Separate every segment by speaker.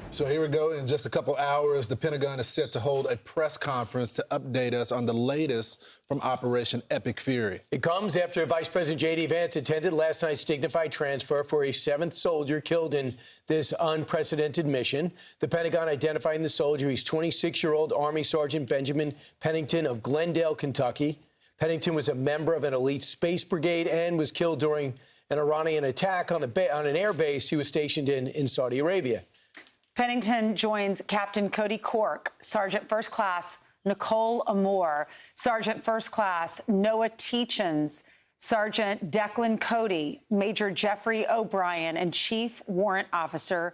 Speaker 1: So here we go. In just a couple hours, the Pentagon is set to hold a press conference to update us on the latest from Operation Epic Fury.
Speaker 2: It comes after Vice President J.D. Vance attended last night's dignified transfer for a 7th soldier killed in this unprecedented mission. The Pentagon identifying the soldier. He's 26-year-old Army Sergeant Benjamin Pennington of Glendale, Kentucky. Pennington was a member of an elite space brigade and was killed during an Iranian attack on an air base he was stationed in Saudi Arabia.
Speaker 3: Pennington joins Captain Cody Cork, Sergeant First Class Nicole Amore, Sergeant First Class Noah Teachins, Sergeant Declan Cody, Major Jeffrey O'Brien, and Chief Warrant Officer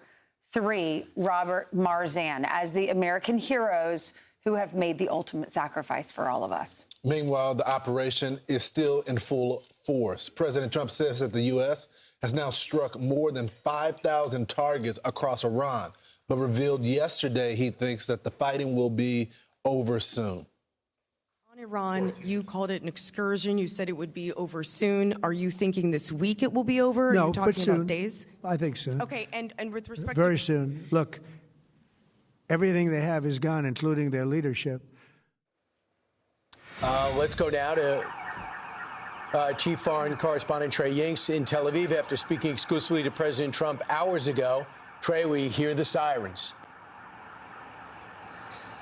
Speaker 3: 3 Robert Marzan as the American heroes who have made the ultimate sacrifice for all of us.
Speaker 1: Meanwhile, the operation is still in full force. President Trump says that the U.S. has now struck more than 5,000 targets across Iran, but revealed yesterday he thinks that the fighting will be over soon.
Speaker 4: On Iran, you called it an excursion. You said it would be over soon. Are you thinking this week it will be over?
Speaker 5: No,
Speaker 4: Are you talking
Speaker 5: but soon.
Speaker 4: about days?
Speaker 5: I think soon.
Speaker 4: Okay, and with respect
Speaker 5: Very
Speaker 4: to...
Speaker 5: soon. Look, everything they have is gone, including their leadership.
Speaker 2: Let's go now to Chief Foreign Correspondent Trey Yingst in Tel Aviv after speaking exclusively to President Trump hours ago. Trey, we hear the sirens.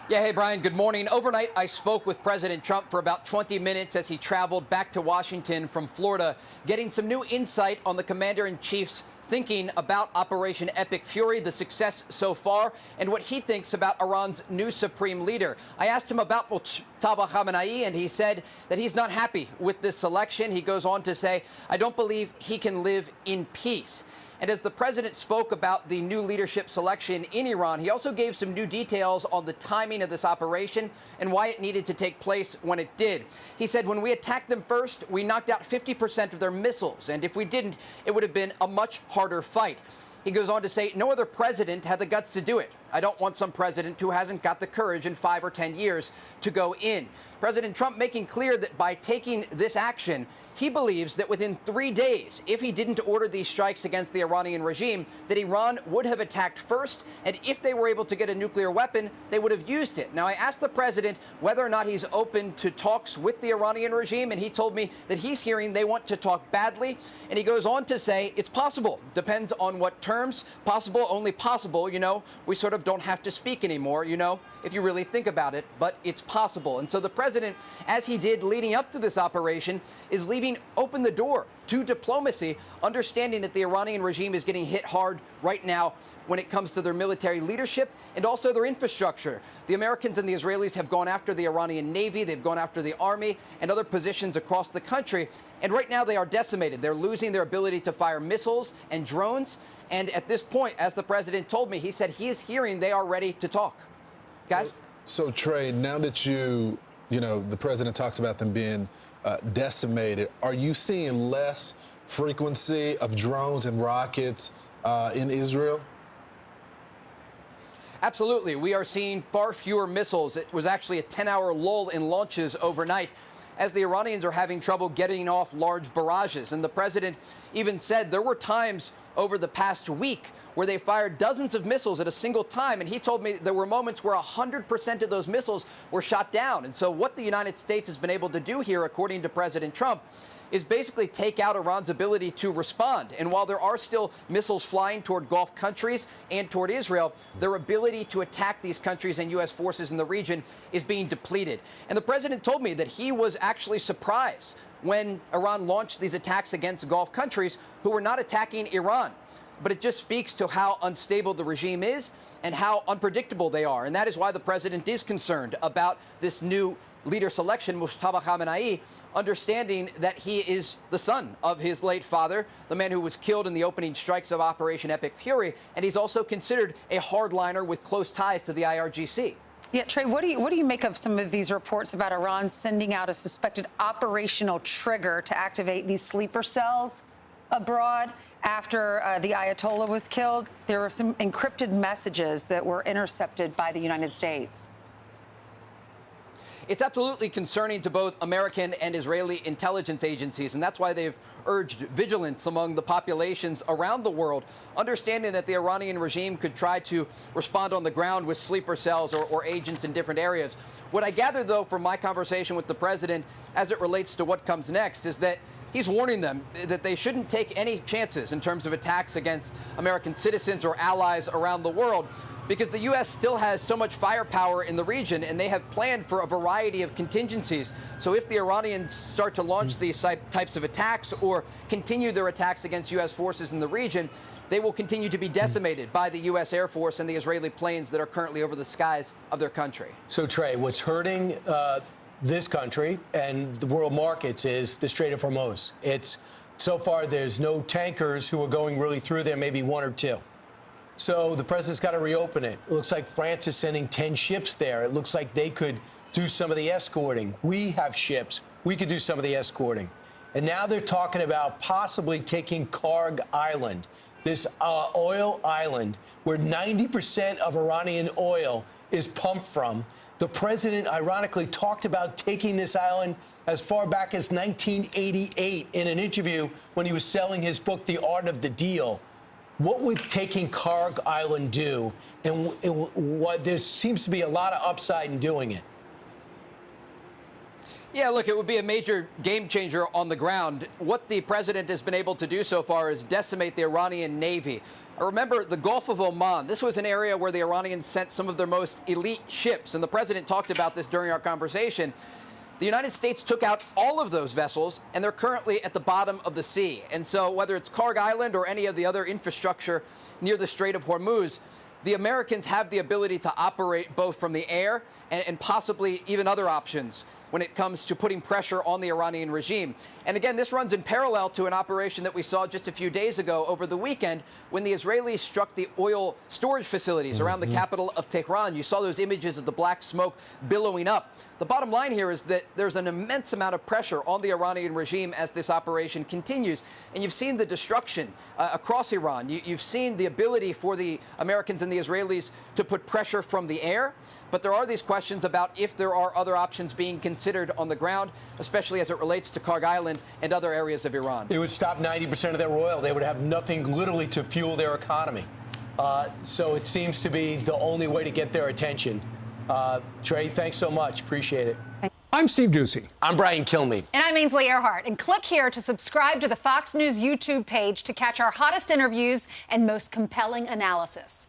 Speaker 6: Yeah, hey, Brian, good morning. Overnight, I spoke with President Trump for about 20 minutes as he traveled back to Washington from Florida, getting some new insight on the commander-in-chief's thinking about Operation Epic Fury, the success so far, and what he thinks about Iran's new supreme leader. I asked him about Mojtaba Khamenei, and he said that he's not happy with this selection. He goes on to say, I don't believe he can live in peace. And as the president spoke about the new leadership selection in Iran, he also gave some new details on the timing of this operation and why it needed to take place when it did. He said, when we attacked them first, we knocked out 50% of their missiles. And if we didn't, it would have been a much harder fight. He goes on to say, no other president had the guts to do it. I don't want some president who hasn't got the courage in 5 or 10 years to go in. President Trump making clear that by taking this action, he believes that within 3 days, if he didn't order these strikes against the Iranian regime, that Iran would have attacked first, and if they were able to get a nuclear weapon, they would have used it. Now, I asked the president whether or not he's open to talks with the Iranian regime, and he told me that he's hearing they want to talk badly, and he goes on to say it's possible. Depends on what terms. Possible, only possible. You know, we sort of don't have to speak anymore, you know, if you really think about it, but it's possible. And so the president, as he did leading up to this operation, is leaving open the door to diplomacy, understanding that the Iranian regime is getting hit hard right now when it comes to their military leadership and also their infrastructure. The Americans and the Israelis have gone after the Iranian Navy, they've gone after the army and other positions across the country, and right now they are decimated. They're losing their ability to fire missiles and drones, and at this point, as the president told me, he said he is hearing they are ready to talk. Guys?
Speaker 1: So, Trey, now that the president talks about them being decimated, are you seeing less frequency of drones and rockets in Israel?
Speaker 6: Absolutely. We are seeing far fewer missiles. It was actually a 10-hour lull in launches overnight as the Iranians are having trouble getting off large barrages. And the president even said there were times over the past week where they fired dozens of missiles at a single time. And he told me there were moments where 100% of those missiles were shot down. And so what the United States has been able to do here, according to President Trump, is basically take out Iran's ability to respond. And while there are still missiles flying toward Gulf countries and toward Israel, their ability to attack these countries and U.S. forces in the region is being depleted. And the president told me that he was actually surprised when Iran launched these attacks against Gulf countries who were not attacking Iran. But it just speaks to how unstable the regime is and how unpredictable they are. And that is why the president is concerned about this new leader selection, Mojtaba Khamenei, understanding that he is the son of his late father, the man who was killed in the opening strikes of Operation Epic Fury, and he's also considered a hardliner with close ties to the IRGC.
Speaker 3: Yeah, Trey, what do you make of some of these reports about Iran sending out a suspected operational trigger to activate these sleeper cells abroad after the Ayatollah was killed? There were some encrypted messages that were intercepted by the United States.
Speaker 6: It's absolutely concerning to both American and Israeli intelligence agencies, and that's why they've urged vigilance among the populations around the world, understanding that the Iranian regime could try to respond on the ground with sleeper cells or agents in different areas. What I gather, though, from my conversation with the president as it relates to what comes next is that he's warning them that they shouldn't take any chances in terms of attacks against American citizens or allies around the world, because the U.S. still has so much firepower in the region, and they have planned for a variety of contingencies. So if the Iranians start to launch these types of attacks or continue their attacks against U.S. forces in the region, they will continue to be decimated by the U.S. Air Force and the Israeli planes that are currently over the skies of their country.
Speaker 2: So, Trey, what's hurting this country and the world markets is the Strait of Hormuz. So far, there's no tankers who are going really through there, maybe one or two. So the president's got to reopen it. It looks like France is sending 10 ships there. It looks like they could do some of the escorting. We have ships. We could do some of the escorting. And now they're talking about possibly taking Karg Island, this oil island where 90% of Iranian oil is pumped from. The president, ironically, talked about taking this island as far back as 1988 in an interview when he was selling his book, The Art of the Deal. What would taking Karg Island do? And what there seems to be a lot of upside in doing it.
Speaker 6: Yeah, look, it would be a major game changer on the ground. What the president has been able to do so far is decimate the Iranian Navy. Remember the Gulf of Oman. This was an area where the Iranians sent some of their most elite ships, and the president talked about this during our conversation. The United States took out all of those vessels, and they're currently at the bottom of the sea. And so whether it's Karg Island or any of the other infrastructure near the Strait of Hormuz, the Americans have the ability to operate both from the air and possibly even other options when it comes to putting pressure on the Iranian regime. And again, this runs in parallel to an operation that we saw just a few days ago over the weekend when the Israelis struck the oil storage facilities around the capital of Tehran. You saw those images of the black smoke billowing up. The bottom line here is that there's an immense amount of pressure on the Iranian regime as this operation continues. And you've seen the destruction across Iran. You've seen the ability for the Americans and the Israelis to put pressure from the air. But there are these questions about if there are other options being considered on the ground, especially as it relates to Karg Island and other areas of Iran.
Speaker 2: It would stop 90% of their oil. They would have nothing literally to fuel their economy. So it seems to be the only way to get their attention. Trey, thanks so much. Appreciate it.
Speaker 7: I'm Steve Doocy.
Speaker 2: I'm Brian Kilmeade.
Speaker 8: And I'm Ainsley Earhart. And click here to subscribe to the Fox News YouTube page to catch our hottest interviews and most compelling analysis.